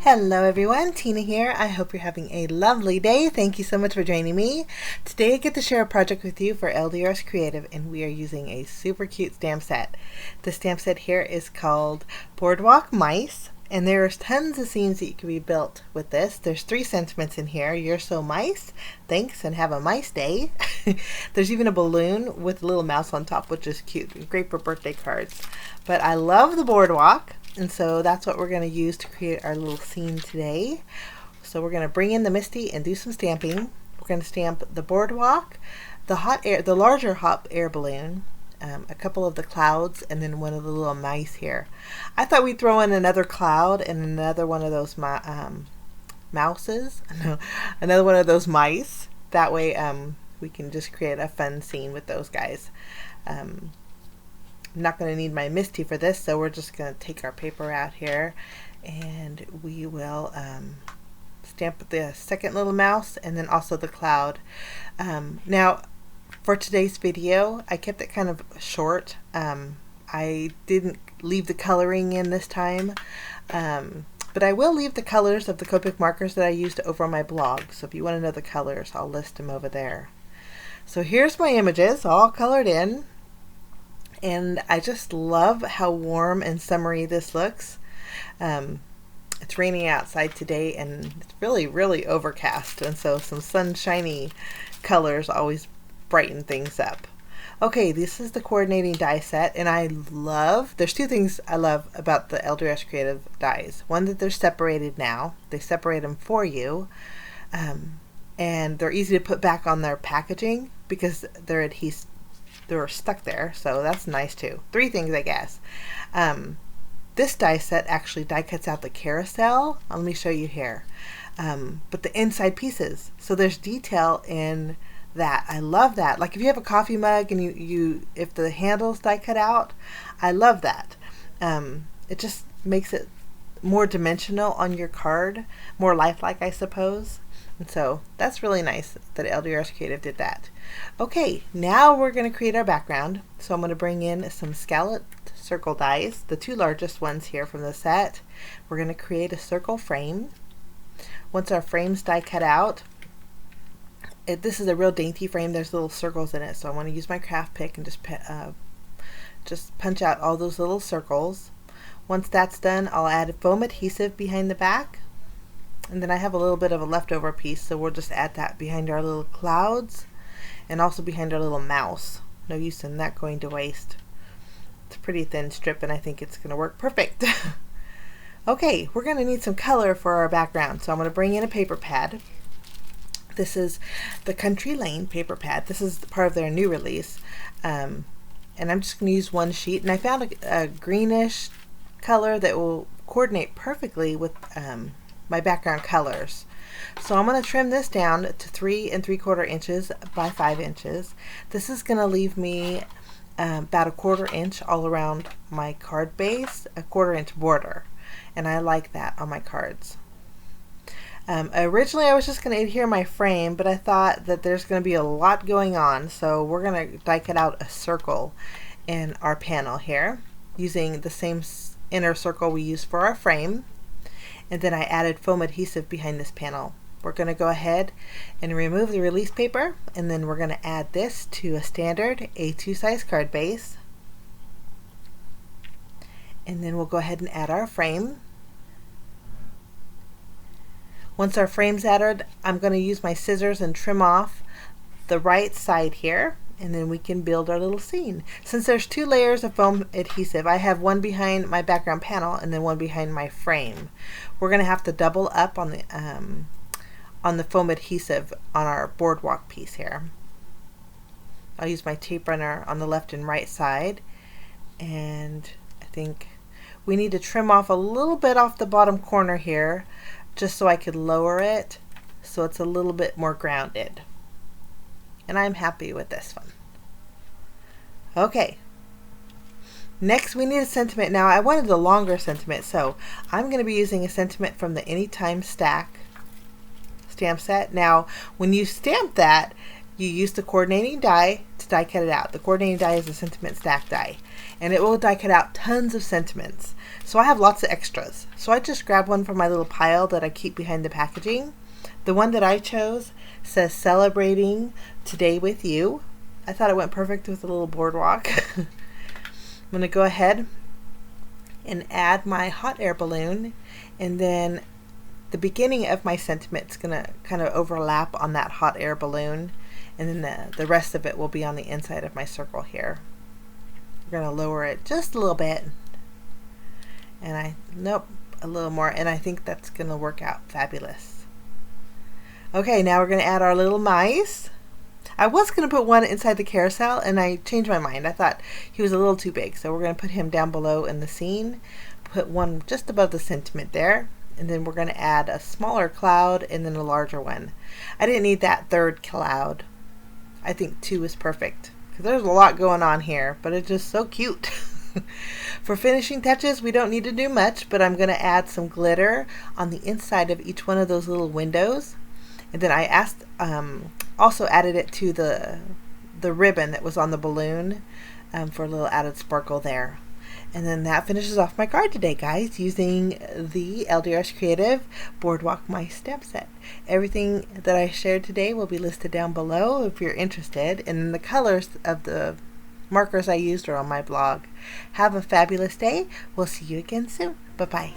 Hello everyone, Tina here. I hope you're having a lovely day. Thank you so much for joining me. Today I get to share a project with you for LDRS Creative, and we are using a super cute stamp set. The stamp set here is called Boardwalk Mice, and there's tons of scenes that you can be built with this. There's 3 sentiments in here. You're so mice, thanks, and have a mice day. There's even a balloon with a little mouse on top, which is cute. Great for birthday cards. But I love the boardwalk. And so that's what we're going to use to create our little scene today. So we're going to bring in the Misty and do some stamping. We're going to stamp the boardwalk, the larger hot air balloon, a couple of the clouds, and then one of the little mice here. I thought we'd throw in another cloud and another one of those mouses. No, another one of those mice. That way we can just create a fun scene with those guys. I'm not going to need my Misty for this, so we're just going to take our paper out here and we will stamp the second little mouse and then also the cloud. Now for today's video I kept it kind of short. I didn't leave the coloring in this time, but I will leave the colors of the Copic markers that I used over on my blog, so if you want to know the colors I'll list them over there. So here's my images all colored in. And I just love how warm and summery this looks. It's raining outside today and it's really overcast, and so some sunshiny colors always brighten things up. Okay, this is the coordinating die set, and there's 2 things I love about the LDRS Creative dies. One, that they're separated now. They separate them for you, and they're easy to put back on their packaging because they're adhesive. They're stuck there, so that's nice too. 3 things, I guess. This die set actually die cuts out the carousel. Let me show you here. But the inside pieces, so there's detail in that. I love that. Like if you have a coffee mug and if the handles die cut out, I love that. It just makes it more dimensional on your card, more lifelike, I suppose. And so that's really nice that LDRS Creative did that. Okay, now we're going to create our background. So I'm going to bring in some scalloped circle dies, the 2 largest ones here from the set. We're going to create a circle frame. Once our frame's die cut out, this is a real dainty frame. There's little circles in it, so I want to use my craft pick and just punch out all those little circles. Once that's done, I'll add foam adhesive behind the back. And then I have a little bit of a leftover piece, so we'll just add that behind our little clouds and also behind our little mouse. No use in that going to waste. It's a pretty thin strip and I think it's going to work perfect. Okay, we're going to need some color for our background, so I'm going to bring in a paper pad. This is the Country Lane paper pad. This is part of their new release. And I'm just going to use 1 sheet, and I found a greenish color that will coordinate perfectly with my background colors. So I'm going to trim this down to 3 3/4 inches by 5 inches. This is going to leave me about a 1/4 inch all around my card base, a 1/4 inch border, and I like that on my cards. Originally I was just going to adhere my frame, but I thought that there's going to be a lot going on, so we're going to die cut out a circle in our panel here using the same inner circle we used for our frame. And then I added foam adhesive behind this panel. We're going to go ahead and remove the release paper, and then we're going to add this to a standard A2 size card base. And then we'll go ahead and add our frame. Once our frame's added, I'm going to use my scissors and trim off the right side here, and then we can build our little scene. Since there's 2 layers of foam adhesive, I have one behind my background panel and then one behind my frame. We're going to have to double up on the foam adhesive on our boardwalk piece here. I'll use my tape runner on the left and right side, and I think we need to trim off a little bit off the bottom corner here just so I could lower it so it's a little bit more grounded. And I'm happy with this one. Okay, next we need a sentiment. Now I wanted a longer sentiment, so I'm going to be using a sentiment from the Anytime Stack stamp set. Now when you stamp that, you use the coordinating die to die cut it out. The coordinating die is a sentiment stack die, and it will die cut out tons of sentiments. So I have lots of extras. So I just grab one from my little pile that I keep behind the packaging. The one that I chose says celebrating today with you. I thought it went perfect with a little boardwalk. I'm going to go ahead and add my hot air balloon, and then the beginning of my sentiment's going to kind of overlap on that hot air balloon, and then the rest of it will be on the inside of my circle here. We're going to lower it just a little bit, and a little more, and I think that's going to work out fabulous. Okay, now we're going to add our little mice. I was going to put one inside the carousel, and I changed my mind. I thought he was a little too big, so we're going to put him down below in the scene, put one just above the sentiment there, and then we're going to add a smaller cloud and then a larger one. I didn't need that third cloud. I think 2 is perfect, because there's a lot going on here, but it's just so cute. For finishing touches, we don't need to do much, but I'm going to add some glitter on the inside of each one of those little windows. And then I also added it to the ribbon that was on the balloon for a little added sparkle there. And then that finishes off my card today, guys, using the LDRS Creative Boardwalk Mice stamp set. Everything that I shared today will be listed down below if you're interested, and the colors of the markers I used are on my blog. Have a fabulous day. We'll see you again soon. Bye-bye.